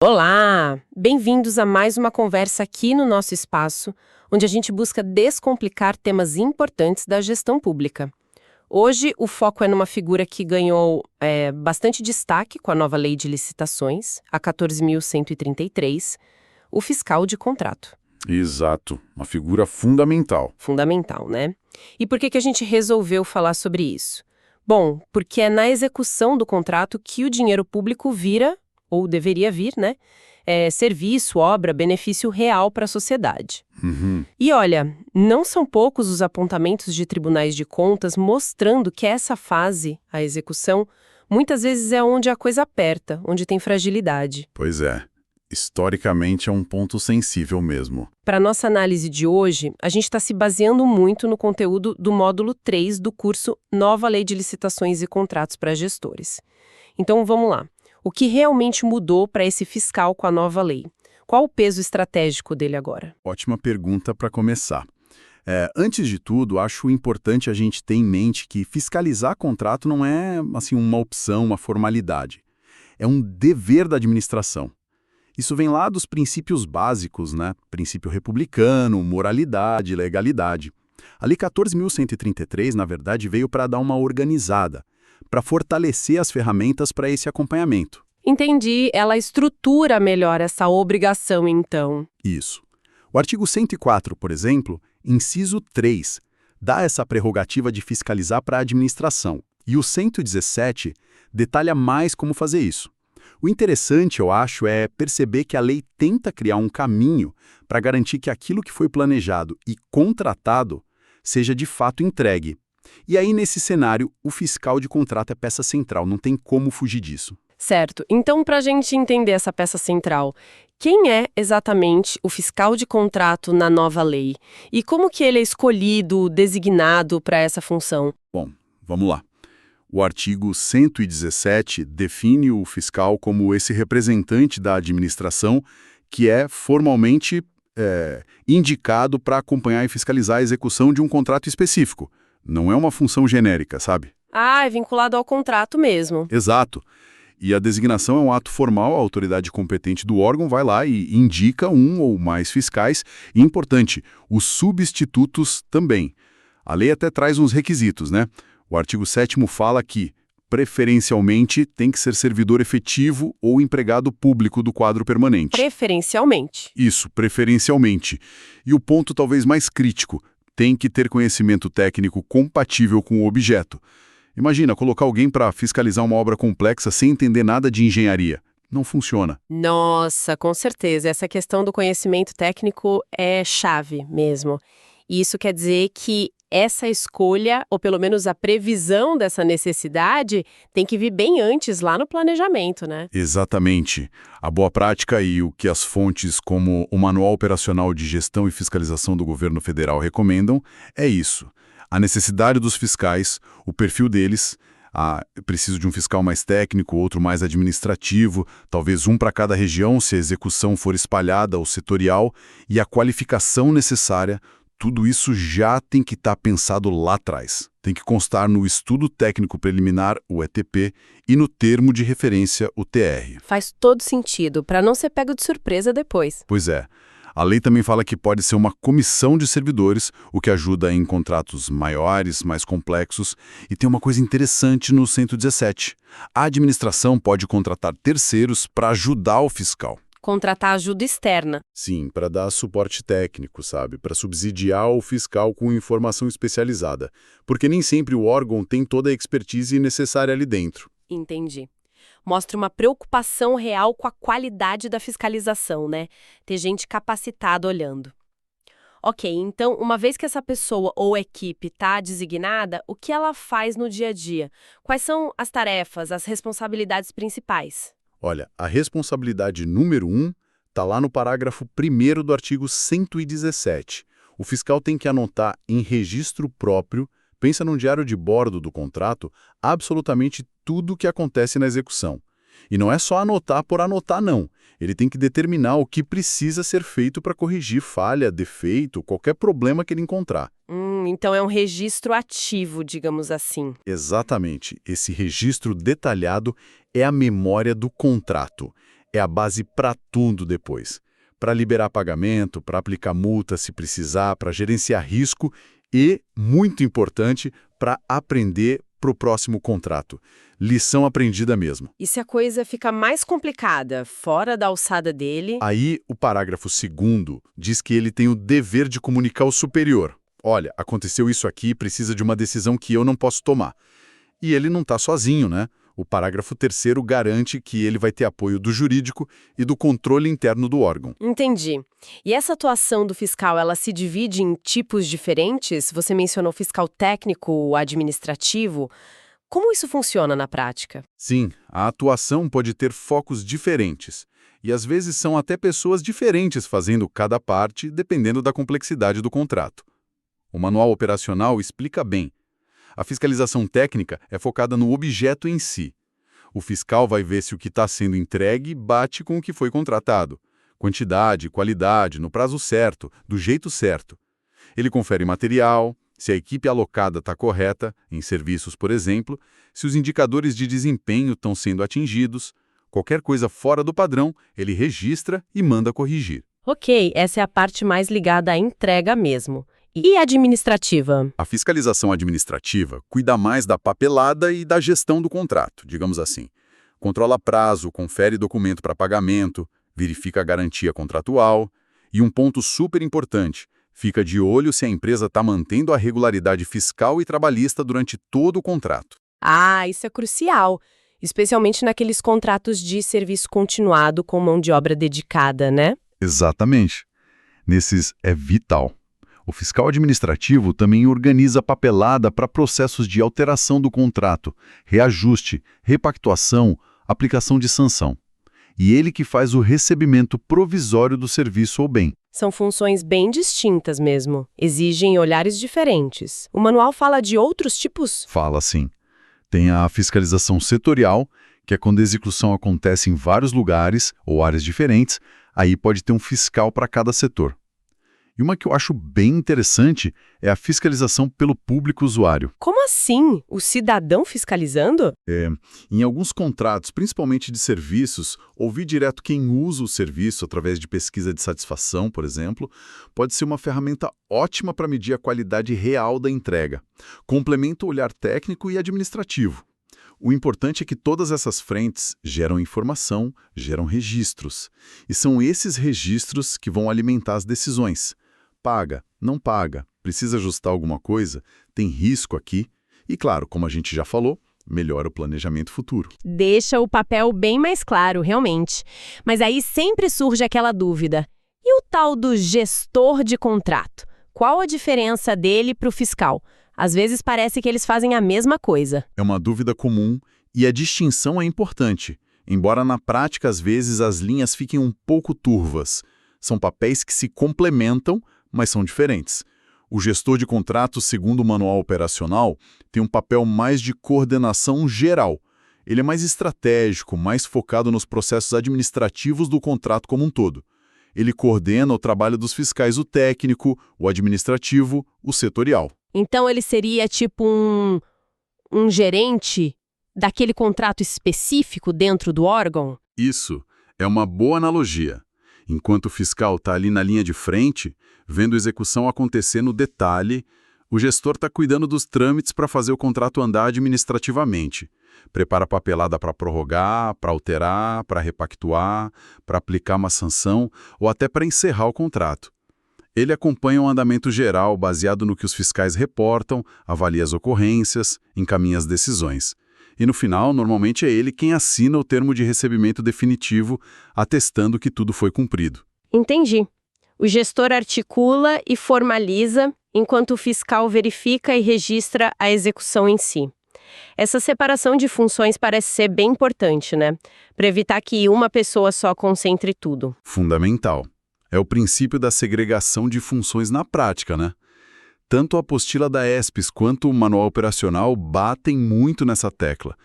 Olá! Bem-vindos a mais uma conversa aqui no nosso espaço, onde a gente busca descomplicar temas importantes da gestão pública. Hoje, o foco é numa figura que ganhou bastante destaque com a nova lei de licitações, a 14.133, o fiscal de contrato. Exato, uma figura fundamental. Fundamental, né? E por que a gente resolveu falar sobre isso? Bom, porque é na execução do contrato que o dinheiro público vira, ou deveria vir, né? Serviço, obra, benefício real para a sociedade. Uhum. E olha, não são poucos os apontamentos de tribunais de contas mostrando que essa fase, a execução, muitas vezes é onde a coisa aperta, onde tem fragilidade. Pois é, historicamente é um ponto sensível mesmo. Para nossa análise de hoje, a gente está se baseando muito no conteúdo do módulo 3 do curso Nova Lei de Licitações e Contratos para Gestores. Então vamos lá. O que realmente mudou para esse fiscal com a nova lei? Qual o peso estratégico dele agora? Ótima pergunta para começar. Antes de tudo, acho importante a gente ter em mente que fiscalizar contrato não é assim, uma opção, uma formalidade. É um dever da administração. Isso vem lá dos princípios básicos, né? Princípio republicano, moralidade, legalidade. A Lei 14.133, na verdade, veio para dar uma organizada, para fortalecer as ferramentas para esse acompanhamento. Entendi, ela estrutura melhor essa obrigação, então. Isso. O artigo 104, por exemplo, inciso 3, dá essa prerrogativa de fiscalizar para a administração, e o 117 detalha mais como fazer isso. O interessante, eu acho, é perceber que a lei tenta criar um caminho para garantir que aquilo que foi planejado e contratado seja de fato entregue. E aí, nesse cenário, o fiscal de contrato é peça central, não tem como fugir disso. Certo. Então, para a gente entender essa peça central, quem é exatamente o fiscal de contrato na nova lei? E como que ele é escolhido, designado para essa função? Bom, vamos lá. O artigo 117 define o fiscal como esse representante da administração que é formalmente indicado para acompanhar e fiscalizar a execução de um contrato específico. Não é uma função genérica, sabe? Ah, é vinculado ao contrato mesmo. Exato. E a designação é um ato formal, a autoridade competente do órgão vai lá e indica um ou mais fiscais. E importante, os substitutos também. A lei até traz uns requisitos, né? O artigo 7º fala que, preferencialmente, tem que ser servidor efetivo ou empregado público do quadro permanente. Preferencialmente. Isso, preferencialmente. E o ponto talvez mais crítico, tem que ter conhecimento técnico compatível com o objeto. Imagina, colocar alguém para fiscalizar uma obra complexa sem entender nada de engenharia. Não funciona. Nossa, com certeza. Essa questão do conhecimento técnico é chave mesmo. E isso quer dizer que essa escolha, ou pelo menos a previsão dessa necessidade, tem que vir bem antes, lá no planejamento, né? Exatamente. A boa prática e o que as fontes como o Manual Operacional de Gestão e Fiscalização do Governo Federal recomendam é isso. A necessidade dos fiscais, o perfil deles, preciso de um fiscal mais técnico, outro mais administrativo, talvez um para cada região se a execução for espalhada ou setorial, e a qualificação necessária. Tudo isso já tem que estar pensado lá atrás. Tem que constar no Estudo Técnico Preliminar, o ETP, e no Termo de Referência, o TR. Faz todo sentido, para não ser pego de surpresa depois. Pois é. A lei também fala que pode ser uma comissão de servidores, o que ajuda em contratos maiores, mais complexos. E tem uma coisa interessante no 117. A administração pode contratar terceiros para ajudar o fiscal. Contratar ajuda externa. Sim, para dar suporte técnico, sabe? Para subsidiar o fiscal com informação especializada. Porque nem sempre o órgão tem toda a expertise necessária ali dentro. Entendi. Mostra uma preocupação real com a qualidade da fiscalização, né? Ter gente capacitada olhando. Ok, então, uma vez que essa pessoa ou equipe está designada, o que ela faz no dia a dia? Quais são as tarefas, as responsabilidades principais? Olha, a responsabilidade número 1 está lá no parágrafo 1º do artigo 117. O fiscal tem que anotar em registro próprio, pensa num diário de bordo do contrato, absolutamente tudo o que acontece na execução. E não é só anotar por anotar, não. Ele tem que determinar o que precisa ser feito para corrigir falha, defeito, qualquer problema que ele encontrar. Então é um registro ativo, digamos assim. Exatamente. Esse registro detalhado é a memória do contrato. é a base para tudo depois. Para liberar pagamento, para aplicar multa se precisar, para gerenciar risco e, muito importante, para aprender para o próximo contrato. Lição aprendida mesmo. E se a coisa fica mais complicada, fora da alçada dele? Aí, o parágrafo 2º diz que ele tem o dever de comunicar ao superior. Olha, aconteceu isso aqui, precisa de uma decisão que eu não posso tomar. E ele não está sozinho, né? O parágrafo 3º garante que ele vai ter apoio do jurídico e do controle interno do órgão. Entendi. E essa atuação do fiscal, ela se divide em tipos diferentes? Você mencionou fiscal técnico, administrativo. Como isso funciona na prática? Sim, a atuação pode ter focos diferentes. E às vezes são até pessoas diferentes fazendo cada parte, dependendo da complexidade do contrato. O manual operacional explica bem. A fiscalização técnica é focada no objeto em si. O fiscal vai ver se o que está sendo entregue bate com o que foi contratado. Quantidade, qualidade, no prazo certo, do jeito certo. Ele confere material, se a equipe alocada está correta, em serviços, por exemplo, se os indicadores de desempenho estão sendo atingidos. Qualquer coisa fora do padrão, ele registra e manda corrigir. Ok, essa é a parte mais ligada à entrega mesmo. E administrativa? A fiscalização administrativa cuida mais da papelada e da gestão do contrato, digamos assim. Controla prazo, confere documento para pagamento, verifica a garantia contratual. E um ponto super importante, fica de olho se a empresa está mantendo a regularidade fiscal e trabalhista durante todo o contrato. Ah, isso é crucial, especialmente naqueles contratos de serviço continuado com mão de obra dedicada, né? Exatamente. Nesses é vital. O fiscal administrativo também organiza papelada para processos de alteração do contrato, reajuste, repactuação, aplicação de sanção. E ele que faz o recebimento provisório do serviço ou bem. São funções bem distintas mesmo, exigem olhares diferentes. O manual fala de outros tipos? Fala sim. Tem a fiscalização setorial, que é quando a execução acontece em vários lugares ou áreas diferentes, aí pode ter um fiscal para cada setor. E uma que eu acho bem interessante é a fiscalização pelo público usuário. Como assim? O cidadão fiscalizando? Em alguns contratos, principalmente de serviços, ouvir direto quem usa o serviço através de pesquisa de satisfação, por exemplo, pode ser uma ferramenta ótima para medir a qualidade real da entrega. Complementa o olhar técnico e administrativo. O importante é que todas essas frentes geram informação, geram registros. E são esses registros que vão alimentar as decisões. Paga, não paga, precisa ajustar alguma coisa, tem risco aqui. E claro, como a gente já falou, melhora o planejamento futuro. Deixa o papel bem mais claro, realmente. Mas aí sempre surge aquela dúvida. E o tal do gestor de contrato? Qual a diferença dele para o fiscal? Às vezes parece que eles fazem a mesma coisa. É uma dúvida comum e a distinção é importante, embora na prática às vezes as linhas fiquem um pouco turvas. São papéis que se complementam, mas são diferentes. O gestor de contratos, segundo o manual operacional, tem um papel mais de coordenação geral. Ele é mais estratégico, mais focado nos processos administrativos do contrato como um todo. Ele coordena o trabalho dos fiscais, o técnico, o administrativo, o setorial. Então ele seria tipo um gerente daquele contrato específico dentro do órgão? Isso é uma boa analogia. Enquanto o fiscal está ali na linha de frente, vendo a execução acontecer no detalhe, o gestor está cuidando dos trâmites para fazer o contrato andar administrativamente. Prepara a papelada para prorrogar, para alterar, para repactuar, para aplicar uma sanção ou até para encerrar o contrato. Ele acompanha um andamento geral baseado no que os fiscais reportam, avalia as ocorrências, encaminha as decisões. E no final, normalmente é ele quem assina o termo de recebimento definitivo, atestando que tudo foi cumprido. Entendi. O gestor articula e formaliza, enquanto o fiscal verifica e registra a execução em si. Essa separação de funções parece ser bem importante, né? Para evitar que uma pessoa só concentre tudo. Fundamental. É o princípio da segregação de funções na prática, né? Tanto a apostila da ESPES quanto o manual operacional batem muito nessa tecla.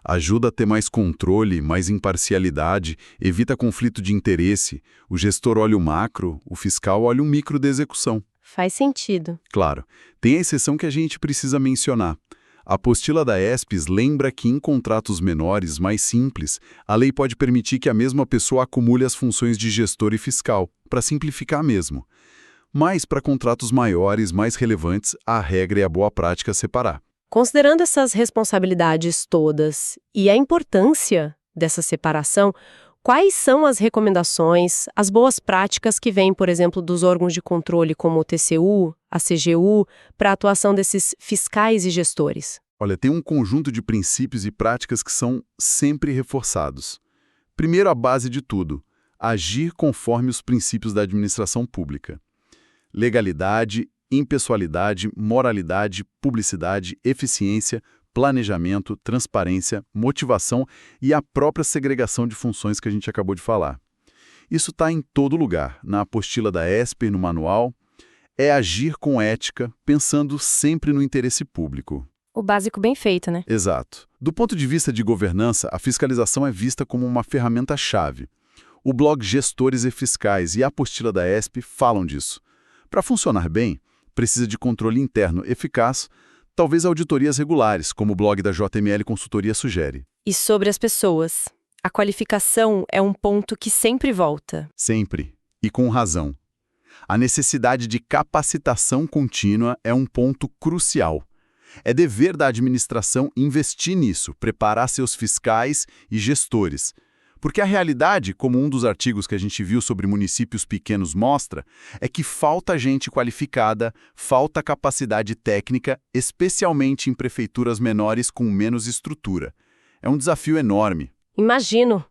Ajuda a ter mais controle, mais imparcialidade, evita conflito de interesse. O gestor olha o macro, o fiscal olha o micro da execução. Faz sentido. Claro, tem a exceção que a gente precisa mencionar. A apostila da ESPES lembra que em contratos menores, mais simples, a lei pode permitir que a mesma pessoa acumule as funções de gestor e fiscal, para simplificar mesmo. Mas para contratos maiores, mais relevantes, a regra é a boa prática separar. Considerando essas responsabilidades todas e a importância dessa separação, quais são as recomendações, as boas práticas que vêm, por exemplo, dos órgãos de controle como o TCU, a CGU, para a atuação desses fiscais e gestores? Olha, tem um conjunto de princípios e práticas que são sempre reforçados. Primeiro, a base de tudo: agir conforme os princípios da administração pública. Legalidade, impessoalidade, moralidade, publicidade, eficiência, planejamento, transparência, motivação e a própria segregação de funções que a gente acabou de falar. Isso está em todo lugar, na apostila da ESPE, no manual. É agir com ética, pensando sempre no interesse público. O básico bem feito, né? Exato. Do ponto de vista de governança, a fiscalização é vista como uma ferramenta-chave. O blog Gestores e Fiscais e a apostila da ESPE falam disso. Para funcionar bem, precisa de controle interno eficaz, talvez auditorias regulares, como o blog da JML Consultoria sugere. E sobre as pessoas? A qualificação é um ponto que sempre volta. Sempre. E com razão. A necessidade de capacitação contínua é um ponto crucial. É dever da administração investir nisso, preparar seus fiscais e gestores. Porque a realidade, como um dos artigos que a gente viu sobre municípios pequenos mostra, é que falta gente qualificada, falta capacidade técnica, especialmente em prefeituras menores com menos estrutura. É um desafio enorme. Imagino.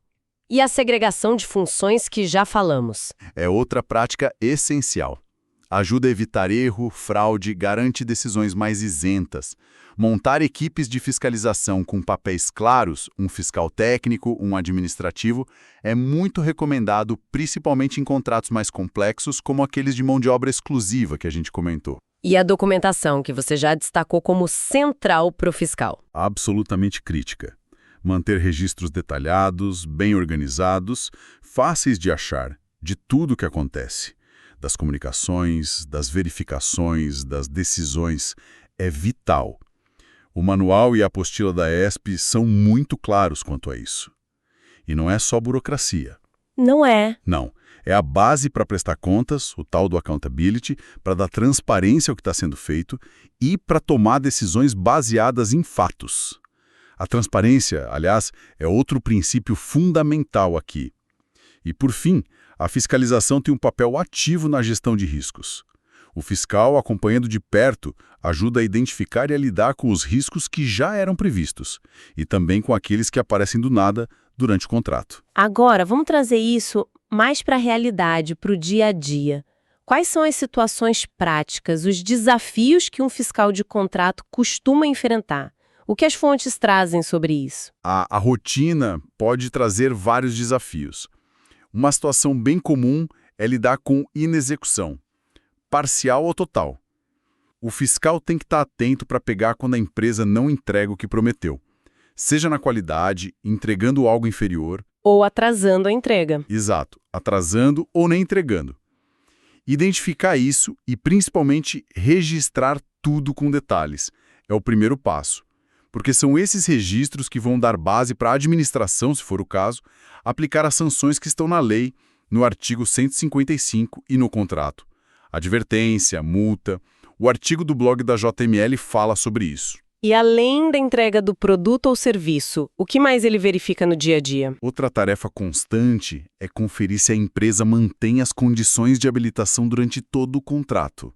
E a segregação de funções que já falamos? É outra prática essencial. Ajuda a evitar erro, fraude, garante decisões mais isentas. Montar equipes de fiscalização com papéis claros, um fiscal técnico, um administrativo, é muito recomendado, principalmente em contratos mais complexos, como aqueles de mão de obra exclusiva que a gente comentou. E a documentação, que você já destacou como central para o fiscal? Absolutamente crítica. Manter registros detalhados, bem organizados, fáceis de achar, de tudo o que acontece. Das comunicações, das verificações, das decisões, é vital. O manual e a apostila da ESPE são muito claros quanto a isso. E não é só burocracia. Não é. Não. É a base para prestar contas, o tal do accountability, para dar transparência ao que está sendo feito e para tomar decisões baseadas em fatos. A transparência, aliás, é outro princípio fundamental aqui. E, por fim, a fiscalização tem um papel ativo na gestão de riscos. O fiscal, acompanhando de perto, ajuda a identificar e a lidar com os riscos que já eram previstos, e também com aqueles que aparecem do nada durante o contrato. Agora, vamos trazer isso mais para a realidade, para o dia a dia. Quais são as situações práticas, os desafios que um fiscal de contrato costuma enfrentar? O que as fontes trazem sobre isso? A rotina pode trazer vários desafios. Uma situação bem comum é lidar com inexecução, parcial ou total. O fiscal tem que estar atento para pegar quando a empresa não entrega o que prometeu, seja na qualidade, entregando algo inferior, ou atrasando a entrega. Exato, atrasando ou nem entregando. Identificar isso e, principalmente, registrar tudo com detalhes é o primeiro passo, porque são esses registros que vão dar base para a administração, se for o caso, aplicar as sanções que estão na lei, no artigo 155 e no contrato. Advertência, multa. O artigo do blog da JML fala sobre isso. E além da entrega do produto ou serviço, o que mais ele verifica no dia a dia? Outra tarefa constante é conferir se a empresa mantém as condições de habilitação durante todo o contrato.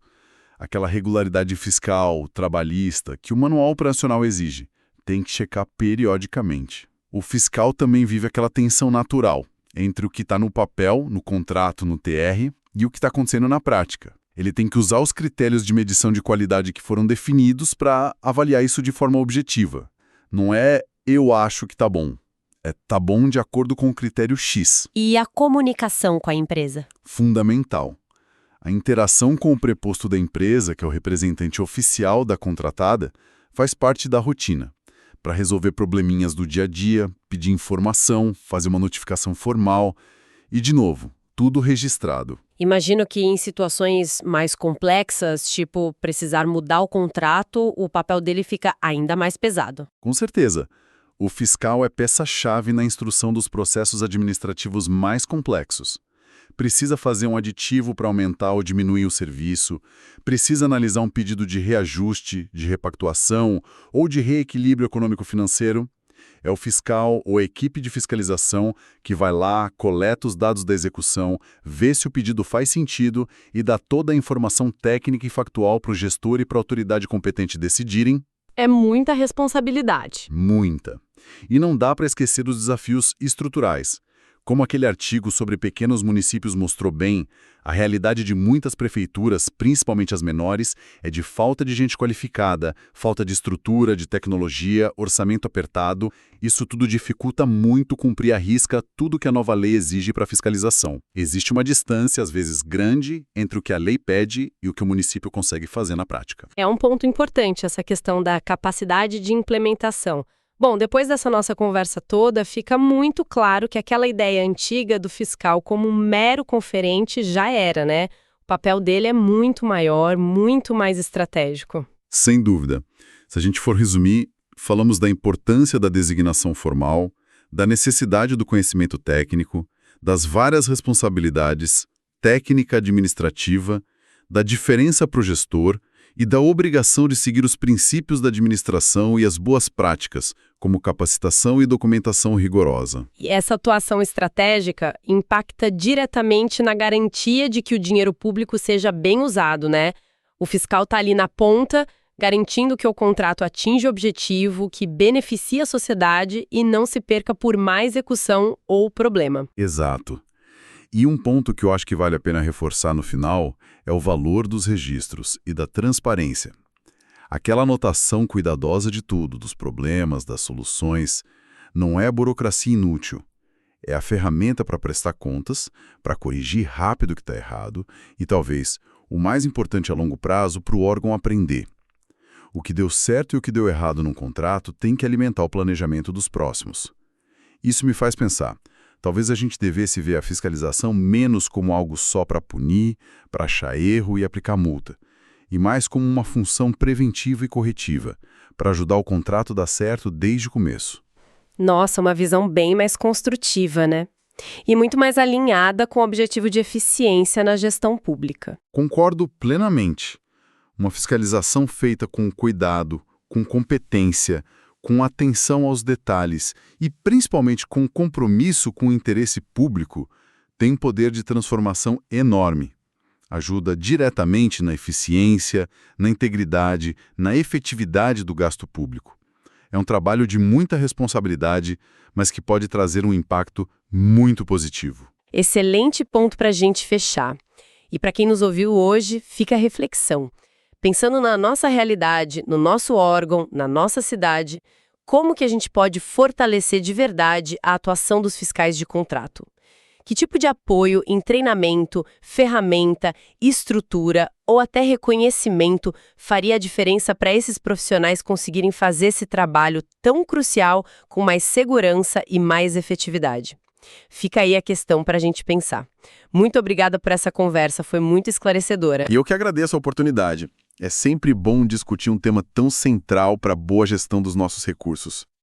Aquela regularidade fiscal, trabalhista, que o manual operacional exige. Tem que checar periodicamente. O fiscal também vive aquela tensão natural entre o que está no papel, no contrato, no TR, e o que está acontecendo na prática. Ele tem que usar os critérios de medição de qualidade que foram definidos para avaliar isso de forma objetiva. Não é eu acho que tá bom. É tá bom de acordo com o critério X. E a comunicação com a empresa? Fundamental. A interação com o preposto da empresa, que é o representante oficial da contratada, faz parte da rotina. Para resolver probleminhas do dia a dia, pedir informação, fazer uma notificação formal. E, de novo, tudo registrado. Imagino que em situações mais complexas, tipo precisar mudar o contrato, o papel dele fica ainda mais pesado. Com certeza. O fiscal é peça-chave na instrução dos processos administrativos mais complexos. Precisa fazer um aditivo para aumentar ou diminuir o serviço, precisa analisar um pedido de reajuste, de repactuação ou de reequilíbrio econômico-financeiro. É o fiscal ou a equipe de fiscalização que vai lá, coleta os dados da execução, vê se o pedido faz sentido e dá toda a informação técnica e factual para o gestor e para a autoridade competente decidirem. É muita responsabilidade. Muita. E não dá para esquecer dos desafios estruturais. Como aquele artigo sobre pequenos municípios mostrou bem, a realidade de muitas prefeituras, principalmente as menores, é de falta de gente qualificada, falta de estrutura, de tecnologia, orçamento apertado. Isso tudo dificulta muito cumprir à risca tudo que a nova lei exige para a fiscalização. Existe uma distância, às vezes grande, entre o que a lei pede e o que o município consegue fazer na prática. É um ponto importante essa questão da capacidade de implementação. Bom, depois dessa nossa conversa toda, fica muito claro que aquela ideia antiga do fiscal como um mero conferente já era, né? O papel dele é muito maior, muito mais estratégico. Sem dúvida. Se a gente for resumir, falamos da importância da designação formal, da necessidade do conhecimento técnico, das várias responsabilidades, técnica administrativa, da diferença para o gestor e da obrigação de seguir os princípios da administração e as boas práticas, como capacitação e documentação rigorosa. E essa atuação estratégica impacta diretamente na garantia de que o dinheiro público seja bem usado, né? O fiscal está ali na ponta, garantindo que o contrato atinge o objetivo, que beneficia a sociedade e não se perca por má execução ou problema. Exato. E um ponto que eu acho que vale a pena reforçar no final é o valor dos registros e da transparência. Aquela anotação cuidadosa de tudo, dos problemas, das soluções, não é a burocracia inútil. É a ferramenta para prestar contas, para corrigir rápido o que está errado e, talvez, o mais importante a longo prazo, para o órgão aprender. O que deu certo e o que deu errado num contrato tem que alimentar o planejamento dos próximos. Isso me faz pensar. Talvez a gente devesse ver a fiscalização menos como algo só para punir, para achar erro e aplicar multa, e mais como uma função preventiva e corretiva, para ajudar o contrato a dar certo desde o começo. Nossa, uma visão bem mais construtiva, né? E muito mais alinhada com o objetivo de eficiência na gestão pública. Concordo plenamente. Uma fiscalização feita com cuidado, com competência, com atenção aos detalhes e, principalmente, com compromisso com o interesse público, tem um poder de transformação enorme. Ajuda diretamente na eficiência, na integridade, na efetividade do gasto público. É um trabalho de muita responsabilidade, mas que pode trazer um impacto muito positivo. Excelente ponto para a gente fechar. E para quem nos ouviu hoje, fica a reflexão. Pensando na nossa realidade, no nosso órgão, na nossa cidade, como que a gente pode fortalecer de verdade a atuação dos fiscais de contrato? Que tipo de apoio em treinamento, ferramenta, estrutura ou até reconhecimento faria a diferença para esses profissionais conseguirem fazer esse trabalho tão crucial com mais segurança e mais efetividade? Fica aí a questão para a gente pensar. Muito obrigada por essa conversa, foi muito esclarecedora. E eu que agradeço a oportunidade. É sempre bom discutir um tema tão central para a boa gestão dos nossos recursos.